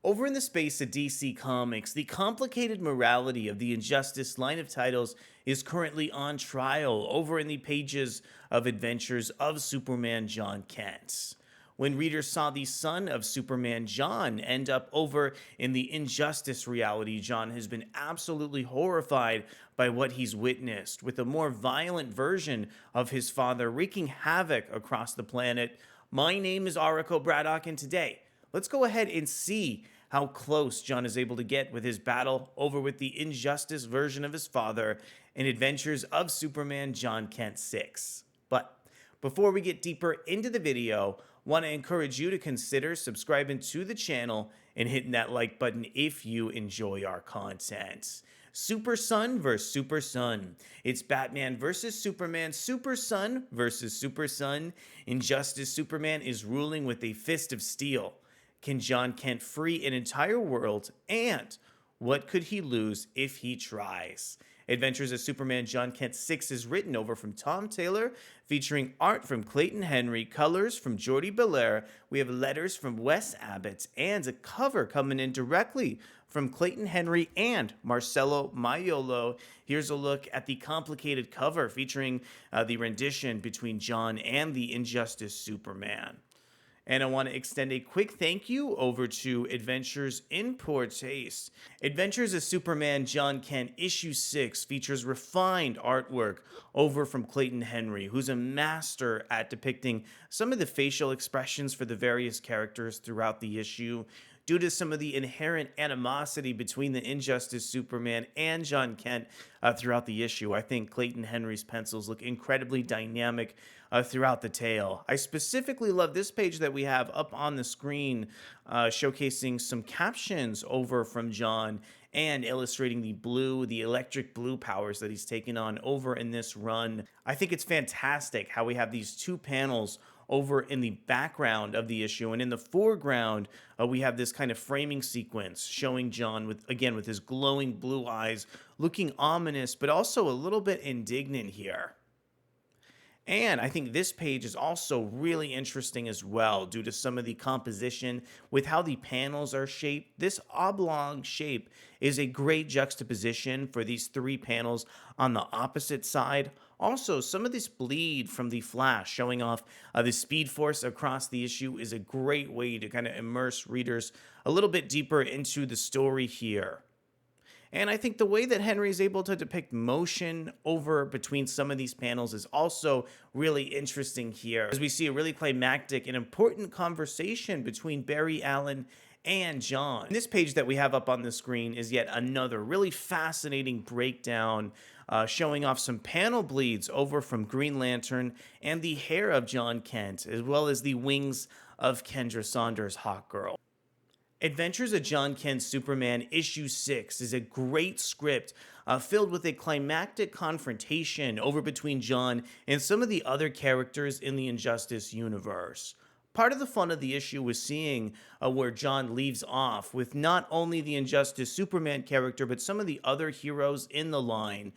Over in the space of DC Comics, the complicated morality of the Injustice line of titles is currently on trial over in the pages of Adventures of Superman Jon Kent. When readers saw the son of Superman Jon end up over in the Injustice reality, Jon has been absolutely horrified by what he's witnessed, with a more violent version of his father wreaking havoc across the planet. My name is Araco Braddock, and today, let's go ahead and see how close Jon is able to get with his battle over with the Injustice version of his father in Adventures of Superman Jon Kent 6. But before we get deeper into the video, want to encourage you to consider subscribing to the channel and hitting that like button if you enjoy our content. Super Son vs. Super Son. It's Batman versus Superman, Super Son versus Super Son. Injustice Superman is ruling with a fist of steel. Can Jon Kent free an entire world? And what could he lose if he tries? Adventures of Superman Jon Kent 6 is written over from Tom Taylor, featuring art from Clayton Henry, colors from Jordie Bellaire. We have letters from Wes Abbott, and a cover coming in directly from Clayton Henry and Marcelo Maiolo. Here's a look at the complicated cover featuring the rendition between Jon and the Injustice Superman. And I want to extend a quick thank you over to Adventures in Poor Taste. Adventures of Superman Jon Kent issue 6 features refined artwork over from Clayton Henry, who's a master at depicting some of the facial expressions for the various characters throughout the issue. Due to some of the inherent animosity between the Injustice Superman and Jon Kent throughout the issue, I think Clayton Henry's pencils look incredibly dynamic throughout the tale. I specifically love this page that we have up on the screen, showcasing some captions over from Jon and illustrating the electric blue powers that he's taken on over in this run. I think it's fantastic how we have these two panels over in the background of the issue, and in the foreground we have this kind of framing sequence showing Jon with his glowing blue eyes, looking ominous but also a little bit indignant here. And I think this page is also really interesting as well due to some of the composition with how the panels are shaped. This oblong shape is a great juxtaposition for these three panels on the opposite side. Also, some of this bleed from the Flash showing off the speed force across the issue is a great way to kind of immerse readers a little bit deeper into the story here. And I think the way that Henry is able to depict motion over between some of these panels is also really interesting here, as we see a really climactic and important conversation between Barry Allen and Jon. This page that we have up on the screen is yet another really fascinating breakdown showing off some panel bleeds over from Green Lantern and the hair of Jon Kent, as well as the wings of Kendra Saunders' Hawkgirl. Adventures of Jon Kent Superman issue 6 is a great script filled with a climactic confrontation over between Jon and some of the other characters in the Injustice universe. Part of the fun of the issue was seeing where Jon leaves off with not only the Injustice Superman character, but some of the other heroes in the line.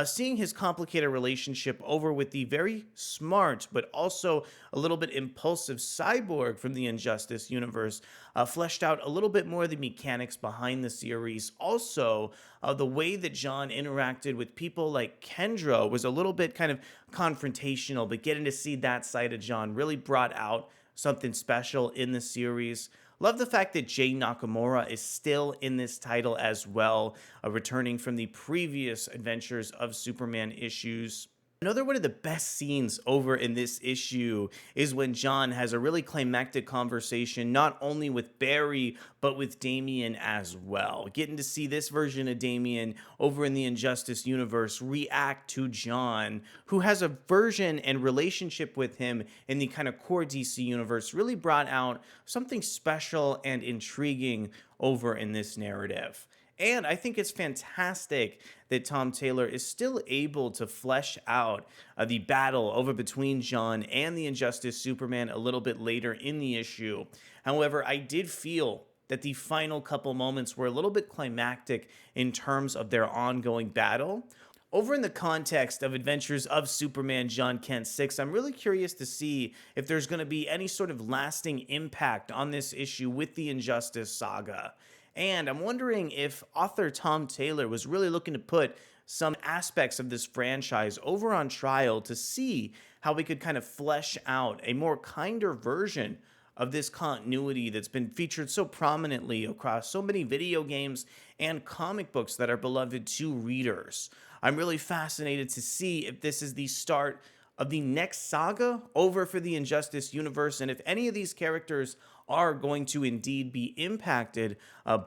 Seeing his complicated relationship over with the very smart but also a little bit impulsive Cyborg from the Injustice universe fleshed out a little bit more of the mechanics behind the series. Also, the way that Jon interacted with people like Kendra was a little bit kind of confrontational, but getting to see that side of Jon really brought out something special in the series. Love the fact that Jay Nakamura is still in this title as well, returning from the previous Adventures of Superman issues. Another one of the best scenes over in this issue is when Jon has a really climactic conversation not only with Barry but with Damian as well. Getting to see this version of Damian over in the Injustice universe react to Jon, who has a version and relationship with him in the kind of core DC universe, really brought out something special and intriguing over in this narrative. And I think it's fantastic that Tom Taylor is still able to flesh out the battle over between Jon and the Injustice Superman a little bit later in the issue. However, I did feel that the final couple moments were a little bit climactic in terms of their ongoing battle. Over in the context of Adventures of Superman Jon Kent 6, I'm really curious to see if there's going to be any sort of lasting impact on this issue with the Injustice saga. And I'm wondering if author Tom Taylor was really looking to put some aspects of this franchise over on trial to see how we could kind of flesh out a more kinder version of this continuity that's been featured so prominently across so many video games and comic books that are beloved to readers. I'm really fascinated to see if this is the start of the next saga over for the Injustice universe, and if any of these characters are going to indeed be impacted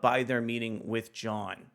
by their meeting with Jon.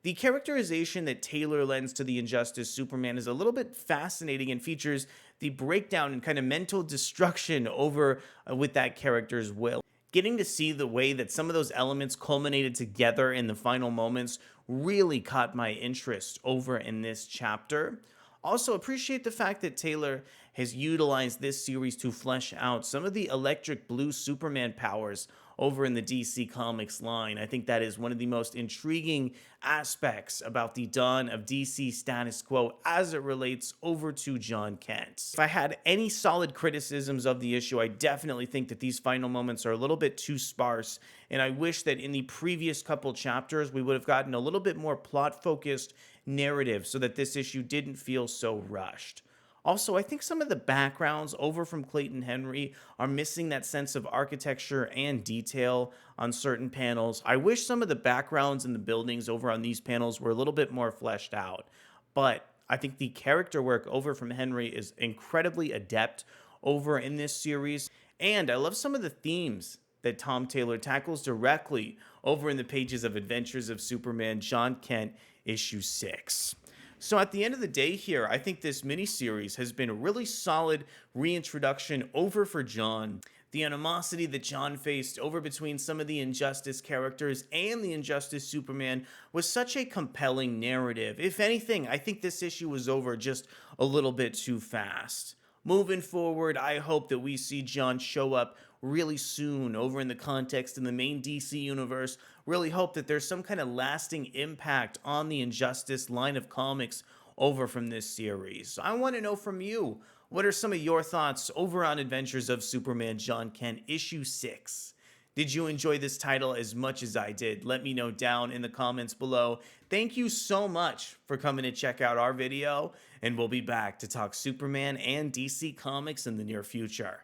The characterization that Taylor lends to the Injustice Superman is a little bit fascinating and features the breakdown and kind of mental destruction over with that character's will. Getting to see the way that some of those elements culminated together in the final moments really caught my interest over in this chapter. Also, appreciate the fact that Taylor has utilized this series to flesh out some of the electric blue Superman powers over in the DC Comics line. I think that is one of the most intriguing aspects about the dawn of DC status quo as it relates over to Jon Kent. If I had any solid criticisms of the issue, I definitely think that these final moments are a little bit too sparse, and I wish that in the previous couple chapters we would have gotten a little bit more plot-focused narrative so that this issue didn't feel so rushed. Also, I think some of the backgrounds over from Clayton Henry are missing that sense of architecture and detail on certain panels. I wish some of the backgrounds and the buildings over on these panels were a little bit more fleshed out. But I think the character work over from Henry is incredibly adept over in this series. And I love some of the themes that Tom Taylor tackles directly over in the pages of Adventures of Superman Jon Kent issue 6. So at the end of the day here, I think this miniseries has been a really solid reintroduction over for Jon. The animosity that Jon faced over between some of the Injustice characters and the Injustice Superman was such a compelling narrative. If anything, I think this issue was over just a little bit too fast. Moving forward, I hope that we see Jon show up really soon over in the context in the main DC universe. Really hope that there's some kind of lasting impact on the Injustice line of comics over from this series. I want to know from you, what are some of your thoughts over on Adventures of Superman Jon Kent issue 6? Did you enjoy this title as much as I did? Let me know down in the comments below. Thank you so much for coming to check out our video, and we'll be back to talk Superman and DC Comics in the near future.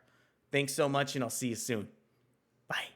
Thanks so much, and I'll see you soon. Bye.